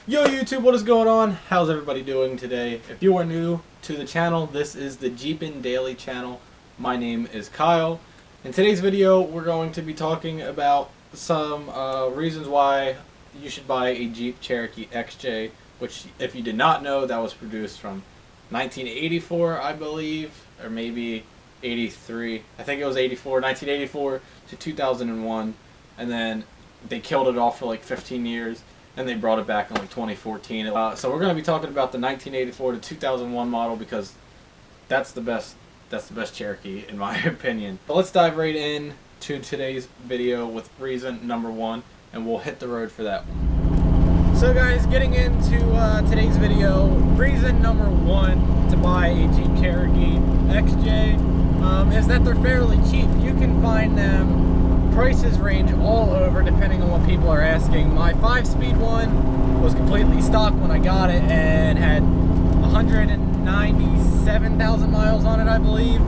Yo YouTube, what is going on? How's everybody doing today? If you are new to the channel, this is the Jeepin' Daily channel. My name is Kyle. In today's video, we're going to be talking about some reasons why you should buy a Jeep Cherokee XJ, which, if you did not know, that was produced from 1984, I believe, or maybe 83. I think it was 1984 to 2001, and then they killed it off for like 15 years. And they brought it back in like 2014. So we're going to be talking about the 1984 to 2001 model because that's the best Cherokee in my opinion. But let's dive right in to today's video with reason number one, and we'll hit the road for that one. So guys, getting into today's video, reason number one to buy a Jeep Cherokee XJ is that they're fairly cheap. You can find them. Prices range all over depending on what people are asking. My 5-speed one was completely stock when I got it and had 197,000 miles on it, I believe.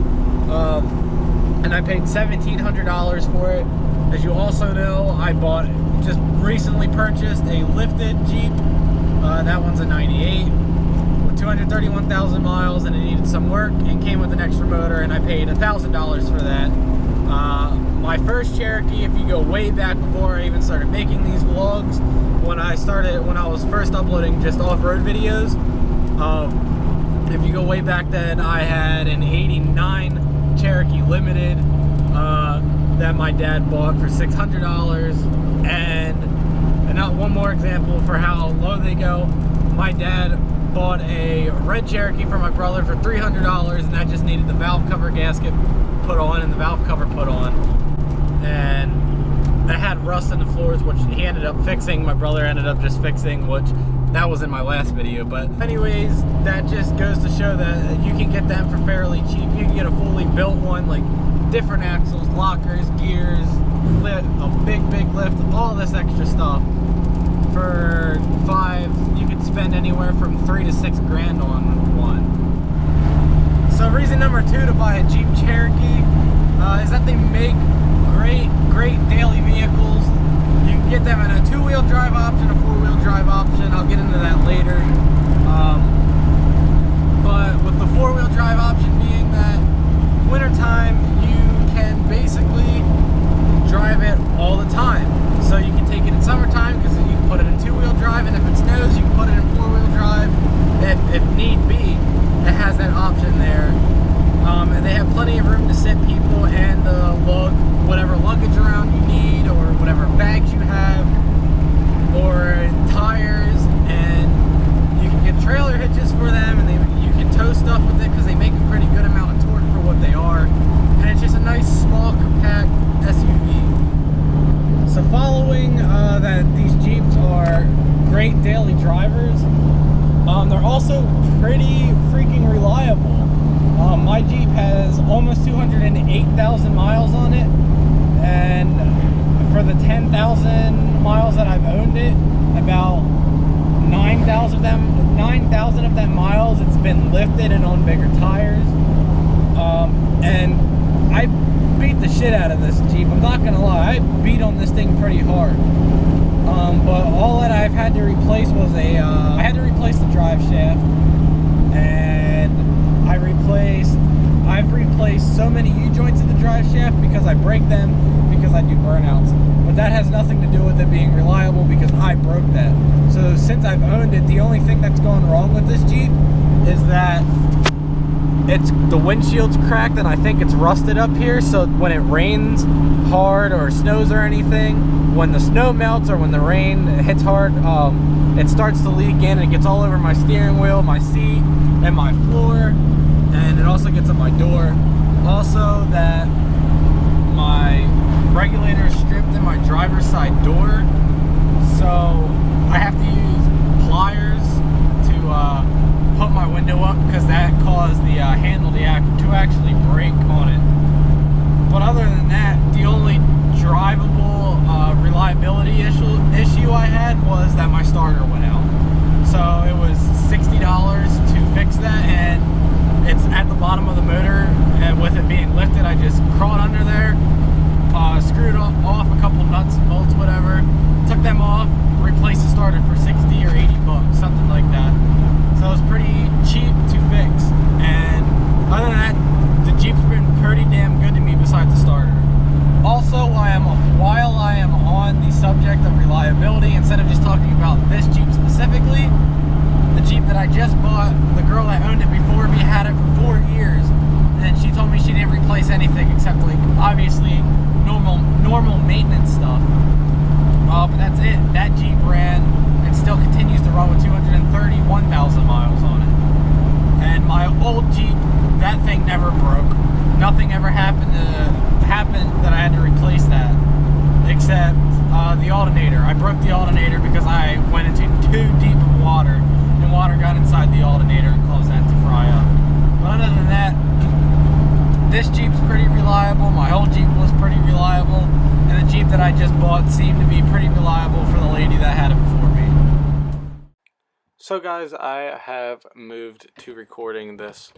And I paid $1,700 for it. As you also know, I just recently purchased a lifted Jeep. That one's a 98 with 231,000 miles, and it needed some work and came with an extra motor, and I paid $1,000 for that. My first Cherokee, if you go way back before I even started making these vlogs, when I was first uploading just off-road videos, if you go way back then, I had an 89 Cherokee Limited that my dad bought for $600. And not one more example for how low they go. My dad bought a red Cherokee for my brother for $300, and that just needed the valve cover gasket put on and the valve cover put on, and it had rust in the floors, which he ended up fixing. My brother ended up just fixing, which that was in my last video. But anyways, that just goes to show that you can get them for fairly cheap. You can get a fully built one, like different axles, lockers, gears, a big lift, all this extra stuff for you could spend anywhere from $3,000 to $6,000 on one. So reason number two to buy a Jeep Cherokee is that they make great daily vehicles. You can get them in a 2-wheel drive option, a 4-wheel drive option. I'll get into that later. But with the 4-wheel drive option being that wintertime, you can basically drive it all the time. So you can take it in summertime because you can put it in 2-wheel drive, and if it snows, you can put it in 4-wheel drive if need be. It has that option there, and they have plenty of room to sit people and lug whatever luggage around you need, or whatever bags you have, or tires, and you can get trailer hitches for them, and you can tow stuff with it because they make a pretty good amount of torque for what they are, and it's just a nice small compact SUV. So following that these Jeeps are great daily drivers, they're also pretty freaking reliable. My Jeep has almost 208,000 miles on it, and for the 10,000 miles that I've owned it, about 9,000 of them miles it's been lifted and on bigger tires. And I beat the shit out of this Jeep. I'm not gonna lie, I beat on this thing pretty hard. But all that I've had to replace was I had to replace the drive shaft, and I've replaced so many U-joints in the drive shaft because I break them, because I do burnouts. But that has nothing to do with it being reliable because I broke that. So since I've owned it, the only thing that's gone wrong with this Jeep is that the windshield's cracked, and I think it's rusted up here, so when it rains hard or snows or anything, when the snow melts or when the rain hits hard, it starts to leak in, and it gets all over my steering wheel, my seat, and my floor, and it also gets on my door. Also, that my regulator is stripped in my driver's side door, so I have to use pliers to put my window up because that caused the handle to actually break on it. But other than that, the only drivable reliability issue I had was that my starter went out. So it was $60 to fix that, and it's at the bottom of the motor, and with it being lifted, I just crawled under there, screwed off a couple nuts, bolts, whatever, took them off, replaced the starter for 60 or 80 bucks. about this Jeep specifically. The Jeep that I just bought, the girl that owned it before me had it for 4 years, and she told me she didn't replace anything except, like, obviously normal maintenance stuff. But that's it. That Jeep ran and still continues to run with 231,000 miles on it. And my old Jeep, that thing never broke. Nothing ever happened that I had to replace that, except the alternator. I broke the alternator because I went into too deep of water, and water got inside the alternator and caused that to fry up. But other than that, this Jeep's pretty reliable. My old Jeep was pretty reliable, and the Jeep that I just bought seemed to be pretty reliable for the lady that had it before me. So guys, I have moved to recording this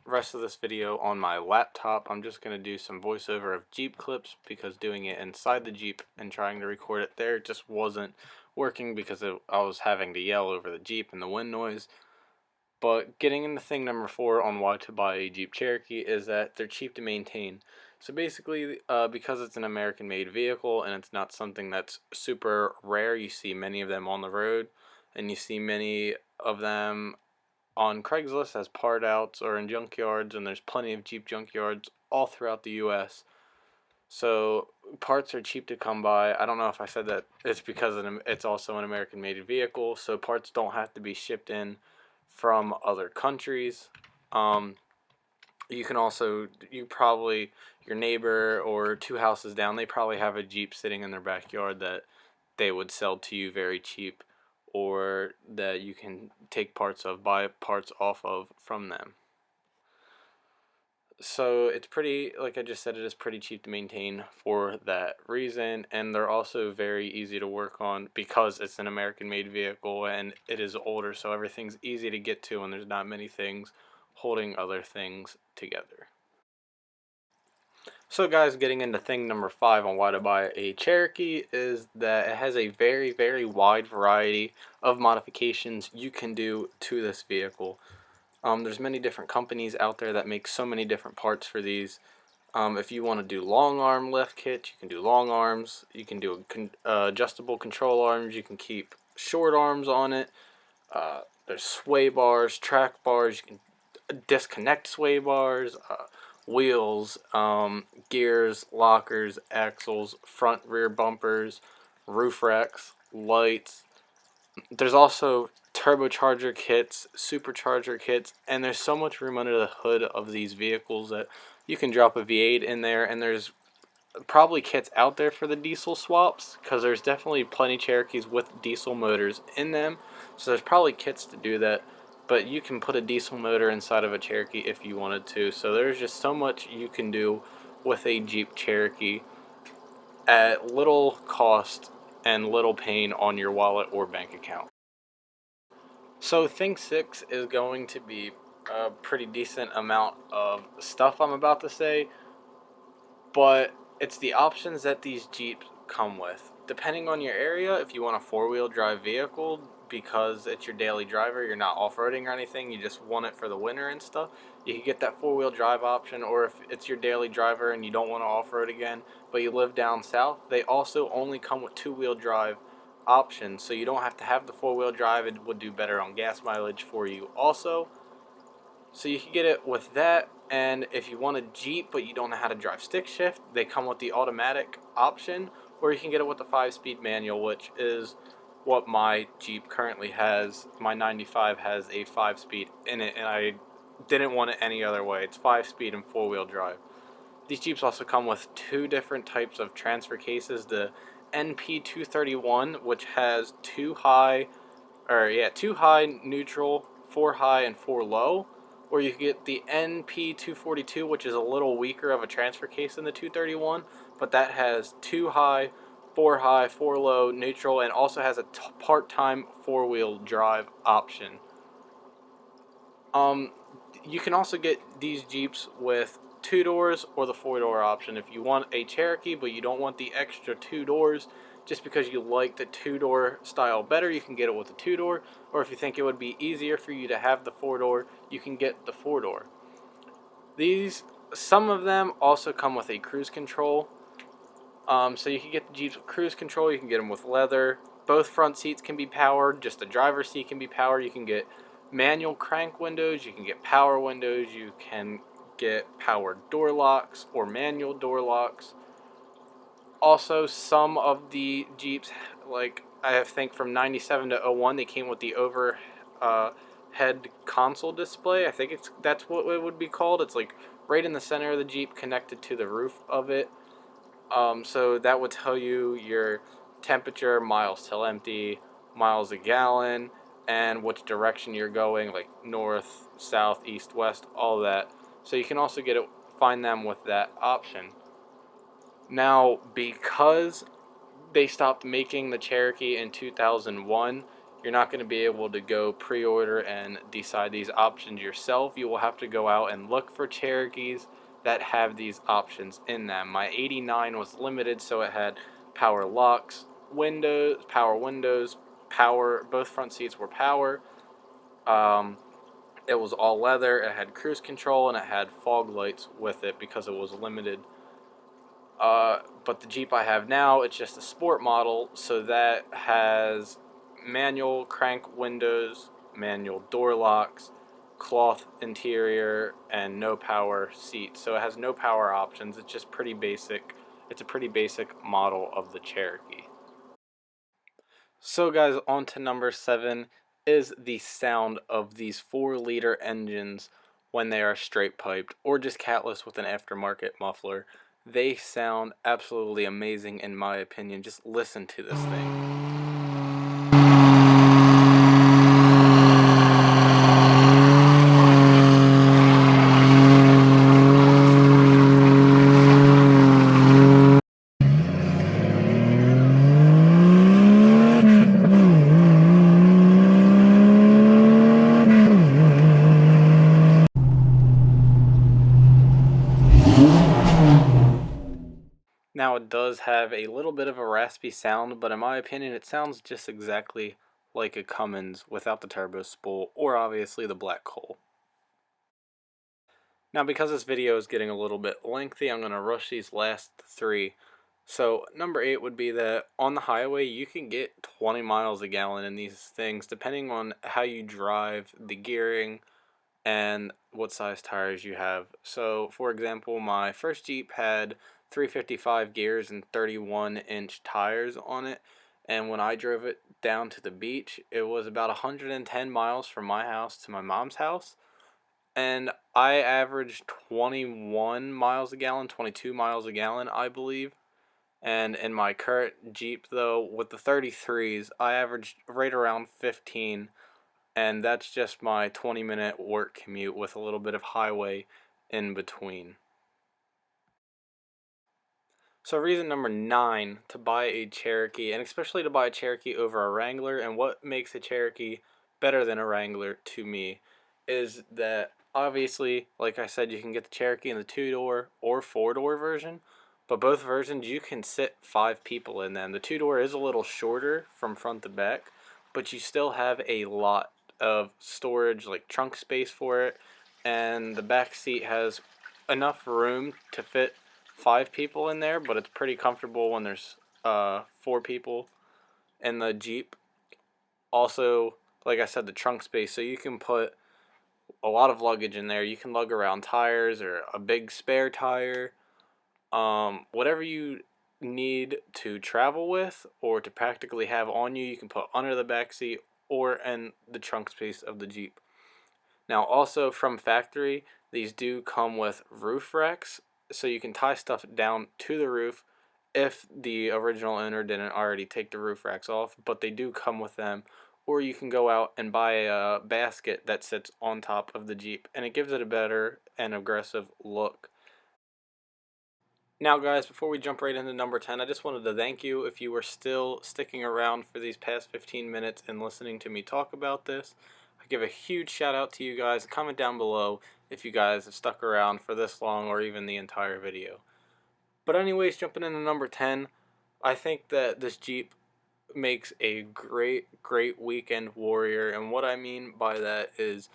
rest of this video on my laptop. I'm just going to do some voiceover of Jeep clips because doing it inside the Jeep and trying to record it there just wasn't working because I was having to yell over the Jeep and the wind noise. But getting into thing number 4 on why to buy a Jeep Cherokee is that they're cheap to maintain. So basically, because it's an American-made vehicle and it's not something that's super rare, you see many of them on the road, and you see many of them on Craigslist as part outs or in junkyards, and there's plenty of Jeep junkyards all throughout the US. So parts are cheap to come by. I don't know if I said that. It's because it's also an American-made vehicle, so parts don't have to be shipped in from other countries. You can also, your neighbor or 2 houses down, they probably have a Jeep sitting in their backyard that they would sell to you very cheap, or that you can take parts of, buy parts off of from them. So it's pretty, like I just said, it is pretty cheap to maintain for that reason, and they're also very easy to work on because it's an American-made vehicle and it is older, so everything's easy to get to and there's not many things holding other things together. So guys, getting into thing number 5 on why to buy a Cherokee is that it has a very, very wide variety of modifications you can do to this vehicle. There's many different companies out there that make so many different parts for these. If you want to do long arm lift kits, you can do long arms. You can do adjustable control arms. You can keep short arms on it. There's sway bars, track bars. You can disconnect sway bars, wheels, gears, lockers, axles, front rear bumpers, roof racks, lights. There's also turbocharger kits, supercharger kits, and there's so much room under the hood of these vehicles that you can drop a V8 in there, and there's probably kits out there for the diesel swaps because there's definitely plenty Cherokees with diesel motors in them, so there's probably kits to do that, but you can put a diesel motor inside of a Cherokee if you wanted to, so there's just so much you can do with a Jeep Cherokee at little cost and little pain on your wallet or bank account. So thing 6 is going to be a pretty decent amount of stuff I'm about to say, but it's the options that these Jeeps come with. Depending on your area, if you want a 4-wheel drive vehicle because it's your daily driver, you're not off-roading or anything, you just want it for the winter and stuff, you can get that 4-wheel drive option. Or if it's your daily driver and you don't want to off-road again, but you live down south, they also only come with 2-wheel drive options, so you don't have to have the 4-wheel drive. It would do better on gas mileage for you also. So you can get it with that, and if you want a Jeep but you don't know how to drive stick shift, they come with the automatic option, or you can get it with the 5-speed manual, which is what my Jeep currently has. My 95 has a 5-speed in it, and I didn't want it any other way. It's 5-speed and 4-wheel drive. These Jeeps also come with 2 different types of transfer cases. The NP231, which has 2 high, neutral, 4 high, and 4 low. Or you can get the NP242, which is a little weaker of a transfer case than the 231, but that has 2 high, 4 high, 4 low, neutral, and also has a part-time 4-wheel drive option. You can also get these Jeeps with 2 doors or the 4-door option. If you want a Cherokee but you don't want the extra 2 doors, just because you like the 2-door style better, you can get it with the 2-door. Or if you think it would be easier for you to have the 4-door, you can get the 4-door. Some of them also come with a cruise control. So you can get the Jeeps with cruise control. You can get them with leather, both front seats can be powered. Just the driver's seat can be powered. You can get manual crank windows. You can get power windows. You can get powered door locks or manual door locks. Also, some of the Jeeps, like I think from 97 to 01, they came with the overhead console display. I think that's what it would be called. It's like right in the center of the Jeep, connected to the roof of it. So that would tell you your temperature, miles till empty, miles a gallon, and which direction you're going, like north, south, east, west, all that. So you can also find them with that option. Now, because they stopped making the Cherokee in 2001, you're not going to be able to go pre-order and decide these options yourself. You will have to go out and look for Cherokees that have these options in them. My 89 was limited, so it had power locks, power windows, both front seats were power. It was all leather, it had cruise control, and it had fog lights with it because it was limited. But the Jeep I have now, it's just a sport model, so that has manual crank windows, manual door locks, cloth interior, and no power seats. So it has no power options. It's just pretty basic. It's a pretty basic model of the Cherokee. So guys, on to number 7 is the sound of these 4-liter engines when they are straight piped or just catless with an aftermarket muffler. They sound absolutely amazing in my opinion. Just listen to this thing. Now it does have a little bit of a raspy sound, but in my opinion it sounds just exactly like a Cummins without the turbo spool or obviously the black coal. Now because this video is getting a little bit lengthy, I'm going to rush these last 3. So number 8 would be that on the highway you can get 20 miles a gallon in these things depending on how you drive, the gearing, and what size tires you have. So for example, my first Jeep had 355 gears and 31-inch tires on it, and when I drove it down to the beach, it was about 110 miles from my house to my mom's house, and I averaged 21 miles a gallon, 22 miles a gallon, I believe. And in my current Jeep, though, with the 33s, I averaged right around 15, and that's just my 20-minute work commute with a little bit of highway in between. So reason number 9 to buy a Cherokee, and especially to buy a Cherokee over a Wrangler, and what makes a Cherokee better than a Wrangler to me, is that obviously, like I said, you can get the Cherokee in the 2-door or 4-door version, but both versions you can sit 5 people in them. The 2-door is a little shorter from front to back, but you still have a lot of storage, like trunk space for it, and the back seat has enough room to fit 5 people in there, but it's pretty comfortable when there's 4 people in the Jeep. Also, like I said, the trunk space, so you can put a lot of luggage in there. You can lug around tires or a big spare tire, whatever you need to travel with or to practically have on you, you can put under the back seat or in the trunk space of the Jeep. Now also from factory, these do come with roof racks, so you can tie stuff down to the roof if the original owner didn't already take the roof racks off, but they do come with them. Or you can go out and buy a basket that sits on top of the Jeep, and it gives it a better and aggressive look. Now guys, before we jump right into number 10, I just wanted to thank you if you were still sticking around for these past 15 minutes and listening to me talk about this. I give a huge shout out to you guys. Comment down below if you guys have stuck around for this long or even the entire video. But anyways, jumping into number 10, I think that this Jeep makes a great weekend warrior, and what I mean by that is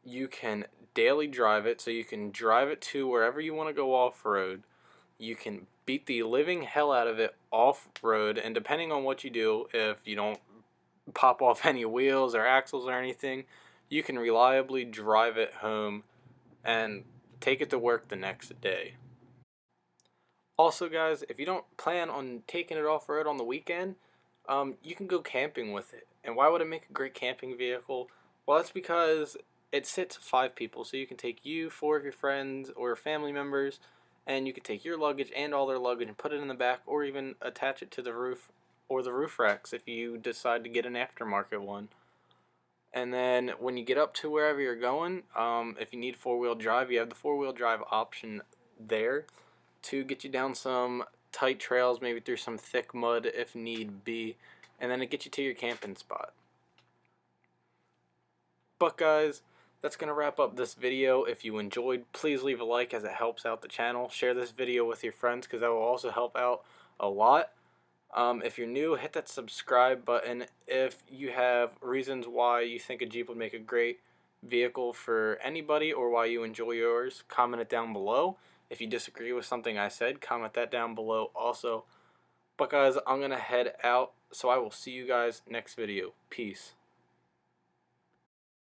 you can daily drive it, so you can drive it to wherever you want to go off-road. you can beat the living hell out of it off-road, and depending on what you do, if you don't pop off any wheels or axles or anything, you can reliably drive it home and take it to work the next day. Also, guys, if you don't plan on taking it off-road on the weekend, you can go camping with it. And why would it make a great camping vehicle? Well, that's because it sits 5 people, so you can take you, 4 of your friends or family members, and you can take your luggage and all their luggage and put it in the back, or even attach it to the roof or the roof racks if you decide to get an aftermarket one. And then when you get up to wherever you're going, if you need 4-wheel drive, you have the 4-wheel drive option there to get you down some tight trails, maybe through some thick mud if need be, and then it gets you to your camping spot. But guys, that's going to wrap up this video. If you enjoyed, please leave a like as it helps out the channel. Share this video with your friends because that will also help out a lot. If you're new, hit that subscribe button. If you have reasons why you think a Jeep would make a great vehicle for anybody or why you enjoy yours, comment it down below. If you disagree with something I said, comment that down below also. But guys, I'm going to head out, so I will see you guys next video. Peace.